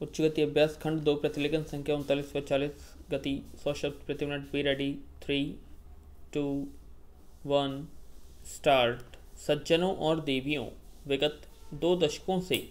उच्च गति अभ्यास खंड 2 प्रतिलेखन संख्या 3940 गति 100 शब्द प्रति मिनट। Be ready 3 2 1 start. सज्जनों और देवियों, विगत 2 दशकों से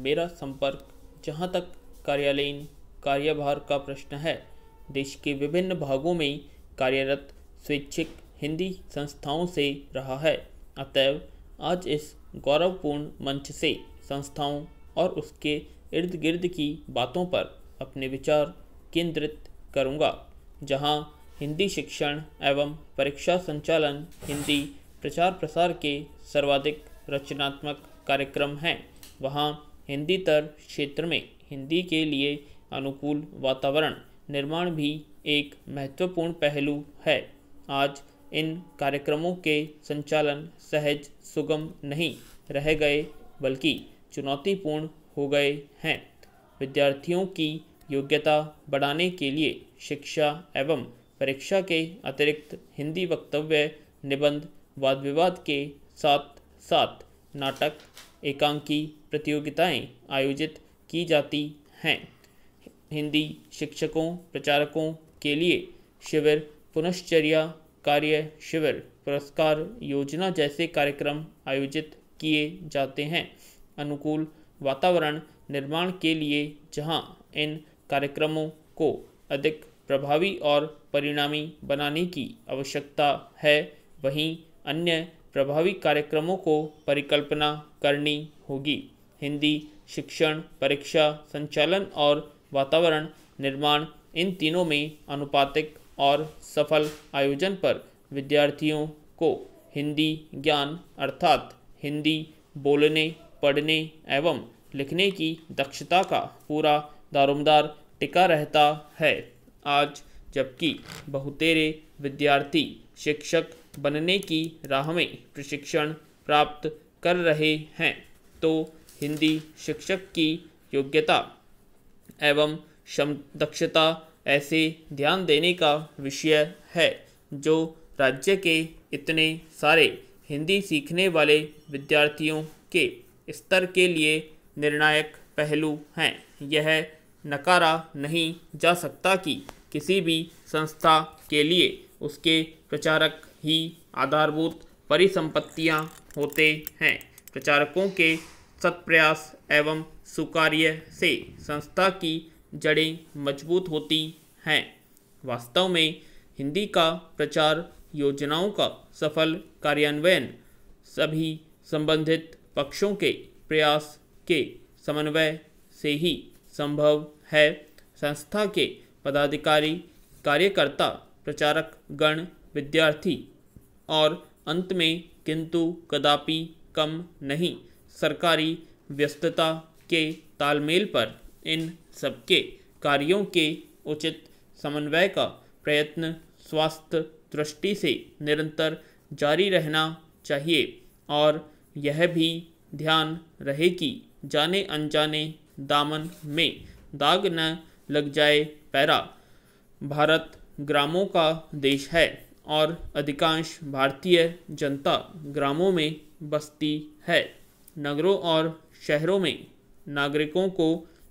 मेरा संपर्क जहाँ तक कार्यालयीन कार्यभार का प्रश्न है, देश के विभिन्न भागों में कार्यरत स्वैच्छिक हिंदी संस्थाओं से रहा है। अतएव आज इस गौरवपूर्ण मंच से संस्थाओं और उसके इर्द गिर्द की बातों पर अपने विचार केंद्रित करूंगा। जहां हिंदी शिक्षण एवं परीक्षा संचालन हिंदी प्रचार प्रसार के सर्वाधिक रचनात्मक कार्यक्रम हैं, वहां हिंदीतर क्षेत्र में हिंदी के लिए अनुकूल वातावरण निर्माण भी एक महत्वपूर्ण पहलू है। आज इन कार्यक्रमों के संचालन सहज सुगम नहीं रह गए, बल्कि चुनौतीपूर्ण हो गए हैं। विद्यार्थियों की योग्यता बढ़ाने के लिए शिक्षा एवं परीक्षा के अतिरिक्त हिंदी वक्तव्य, निबंध, वाद विवाद के साथ साथ नाटक, एकांकी प्रतियोगिताएं आयोजित की जाती हैं। हिंदी शिक्षकों प्रचारकों के लिए शिविर, पुनश्चर्या कार्य शिविर, पुरस्कार योजना जैसे कार्यक्रम आयोजित किए जाते हैं। अनुकूल वातावरण निर्माण के लिए जहां इन कार्यक्रमों को अधिक प्रभावी और परिणामी बनाने की आवश्यकता है, वहीं अन्य प्रभावी कार्यक्रमों को परिकल्पना करनी होगी। हिंदी शिक्षण परीक्षा संचालन और वातावरण निर्माण, इन तीनों में अनुपातिक और सफल आयोजन पर विद्यार्थियों को हिंदी ज्ञान अर्थात हिंदी बोलने, पढ़ने एवं लिखने की दक्षता का पूरा दारोमदार टिका रहता है। आज जबकि बहुतेरे विद्यार्थी शिक्षक बनने की राह में प्रशिक्षण प्राप्त कर रहे हैं, तो हिंदी शिक्षक की योग्यता एवं दक्षता ऐसे ध्यान देने का विषय है, जो राज्य के इतने सारे हिंदी सीखने वाले विद्यार्थियों के स्तर के लिए निर्णायक पहलू हैं। यह नकारा नहीं जा सकता कि किसी भी संस्था के लिए उसके प्रचारक ही आधारभूत परिसंपत्तियां होते हैं। प्रचारकों के सत्प्रयास एवं सुकार्य से संस्था की जड़ें मजबूत होती हैं। वास्तव में हिंदी का प्रचार योजनाओं का सफल कार्यान्वयन सभी संबंधित पक्षों के प्रयास के समन्वय से ही संभव है। संस्था के पदाधिकारी, कार्यकर्ता, प्रचारक गण, विद्यार्थी और अंत में किंतु कदापि कम नहीं सरकारी व्यस्तता के तालमेल पर इन सबके कार्यों के उचित समन्वय का प्रयत्न स्वास्थ्य दृष्टि से निरंतर जारी रहना चाहिए और यह भी ध्यान रहे कि जाने अनजाने दामन में दाग न लग जाए। पैरा भारत ग्रामों का देश है और अधिकांश भारतीय जनता ग्रामों में बसती है। नगरों और शहरों में नागरिकों को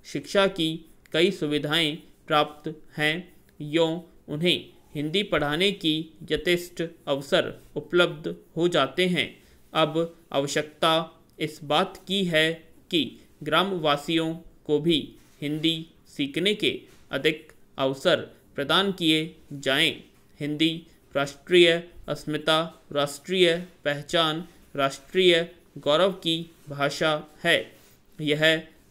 शिक्षा की कई सुविधाएं प्राप्त हैं, यों उन्हें हिंदी पढ़ाने की यथेष्ट अवसर उपलब्ध हो जाते हैं। अब आवश्यकता इस बात की है कि ग्रामवासियों को भी हिंदी सीखने के अधिक अवसर प्रदान किए जाएं। हिंदी राष्ट्रीय अस्मिता, राष्ट्रीय पहचान, राष्ट्रीय गौरव की भाषा है। यह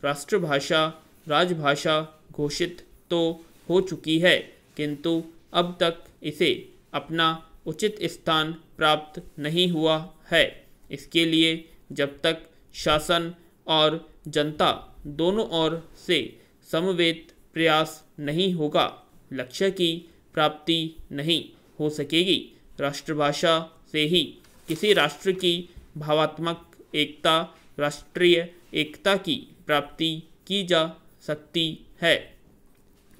राष्ट्रभाषा, राजभाषा घोषित तो हो चुकी है, किंतु अब तक इसे अपना उचित स्थान प्राप्त नहीं हुआ है। इसके लिए जब तक शासन और जनता दोनों ओर से समवेत प्रयास नहीं होगा, लक्ष्य की प्राप्ति नहीं हो सकेगी। राष्ट्रभाषा से ही किसी राष्ट्र की भावात्मक एकता, राष्ट्रीय एकता की प्राप्ति की जा सकती है।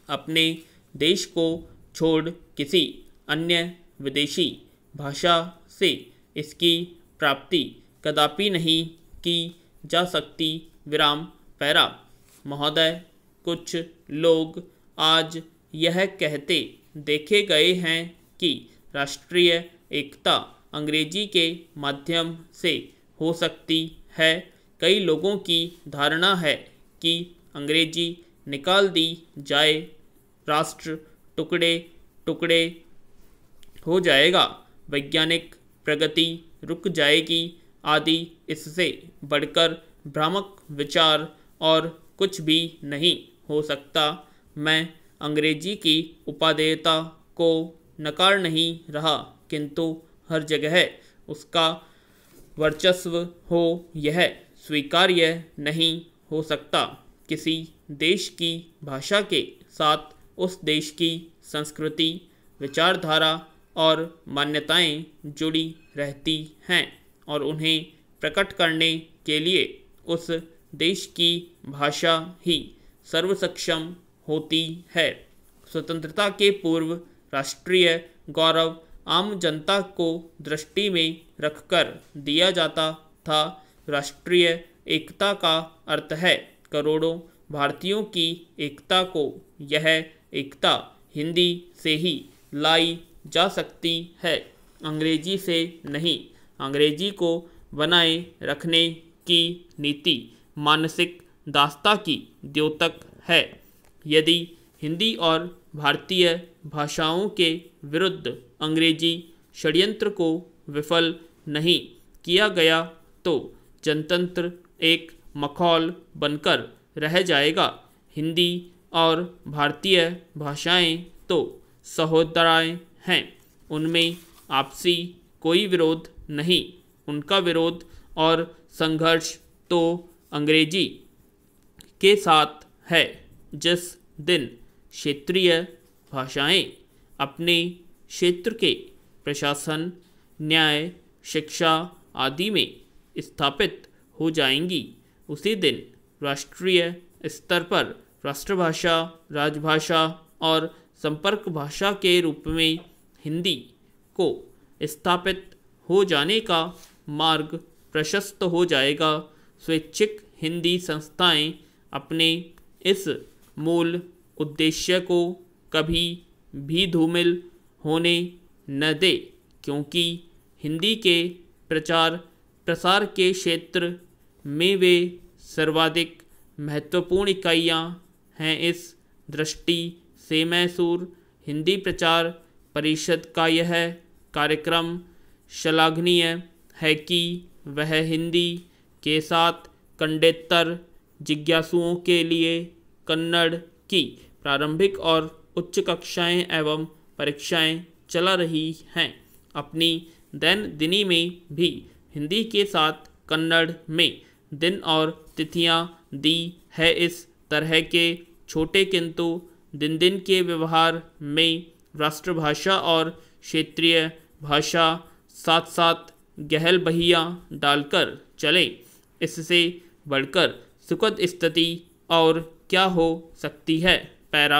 अपने देश को छोड़ किसी अन्य विदेशी भाषा से इसकी प्राप्ति कदापि नहीं की जा सकती। विराम पैरा। महोदय, कुछ लोग आज यह कहते देखे गए हैं कि राष्ट्रीय एकता अंग्रेजी के माध्यम से हो सकती है। कई लोगों की धारणा है कि अंग्रेजी निकाल दी जाए, राष्ट्र टुकड़े टुकड़े हो जाएगा, वैज्ञानिक प्रगति रुक जाएगी आदि। इससे बढ़कर भ्रामक विचार और कुछ भी नहीं हो सकता। मैं अंग्रेजी की उपादेयता को नकार नहीं रहा, किंतु हर जगह उसका वर्चस्व हो यह स्वीकार्य नहीं हो सकता। किसी देश की भाषा के साथ उस देश की संस्कृति, विचारधारा और मान्यताएं जुड़ी रहती हैं और उन्हें प्रकट करने के लिए उस देश की भाषा ही सर्वसक्षम होती है। स्वतंत्रता के पूर्व राष्ट्रीय गौरव आम जनता को दृष्टि में रखकर दिया जाता था। राष्ट्रीय एकता का अर्थ है करोड़ों भारतीयों की एकता को। यह एकता हिंदी से ही लाई जा सकती है, अंग्रेजी से नहीं। अंग्रेजी को बनाए रखने की नीति मानसिक दासता की द्योतक है। यदि हिंदी और भारतीय भाषाओं के विरुद्ध अंग्रेजी षड्यंत्र को विफल नहीं किया गया तो जनतंत्र एक मखौल बनकर रह जाएगा। हिंदी और भारतीय भाषाएं तो सहोदराएं हैं, उनमें आपसी कोई विरोध नहीं। उनका विरोध और संघर्ष तो अंग्रेजी के साथ है। जिस दिन क्षेत्रीय भाषाएं अपने क्षेत्र के प्रशासन, न्याय, शिक्षा आदि में स्थापित हो जाएंगी, उसी दिन राष्ट्रीय स्तर पर राष्ट्रभाषा, राजभाषा और संपर्क भाषा के रूप में हिंदी को स्थापित हो जाने का मार्ग प्रशस्त हो जाएगा। स्वैच्छिक हिंदी संस्थाएं अपने इस मूल उद्देश्य को कभी भी धूमिल होने न दे, क्योंकि हिंदी के प्रचार प्रसार के क्षेत्र में वे सर्वाधिक महत्वपूर्ण इकाइयाँ हैं। इस दृष्टि से मैसूर हिंदी प्रचार परिषद का यह कार्यक्रम श्लाघनीय है कि वह हिंदी के साथ कन्नडेतर जिज्ञासुओं के लिए कन्नड़ की प्रारंभिक और उच्च कक्षाएं एवं परीक्षाएं चला रही हैं। अपनी दैनंदिनी में भी हिंदी के साथ कन्नड़ में दिन और तिथियां दी है। इस तरह के छोटे किंतु दिन दिन के व्यवहार में राष्ट्रभाषा और क्षेत्रीय भाषा साथ साथ गहल बहिया डालकर चलें। इससे बढ़कर सुखद स्थिति और क्या हो सकती है। पैरा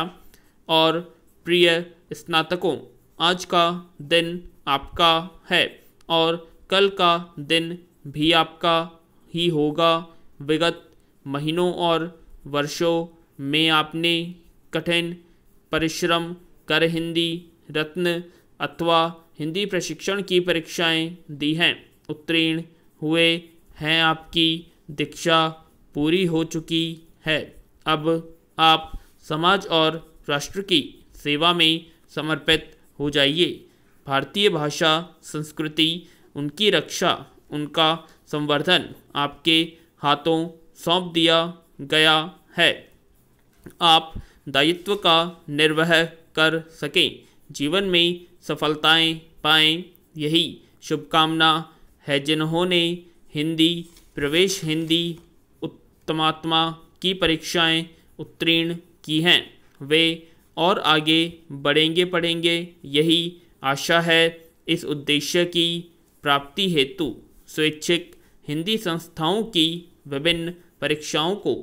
और प्रिय स्नातकों, आज का दिन आपका है और कल का दिन भी आपका ही होगा। विगत महीनों और वर्षों में आपने कठिन परिश्रम कर हिंदी रत्न अथवा हिंदी प्रशिक्षण की परीक्षाएं दी हैं, उत्तीर्ण हुए हैं। आपकी दीक्षा पूरी हो चुकी है। अब आप समाज और राष्ट्र की सेवा में समर्पित हो जाइए। भारतीय भाषा संस्कृति, उनकी रक्षा, उनका संवर्धन आपके हाथों सौंप दिया गया है। आप दायित्व का निर्वह कर सकें, जीवन में सफलताएं पाएं, यही शुभकामना है। जिन्होंने हिंदी प्रवेश, हिंदी उत्तमात्मा की परीक्षाएं उत्तीर्ण की हैं, वे और आगे बढ़ेंगे पढ़ेंगे, यही आशा है। इस उद्देश्य की प्राप्ति हेतु स्वैच्छिक हिंदी संस्थाओं की विभिन्न परीक्षाओं को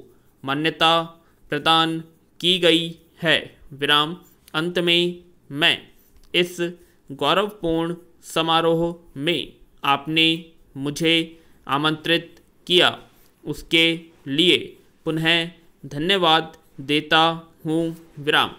मान्यता प्रदान की गई है। विराम। अंत में मैं इस गौरवपूर्ण समारोह में आपने मुझे आमंत्रित किया, उसके लिए पुनः धन्यवाद देता हूँ विराम।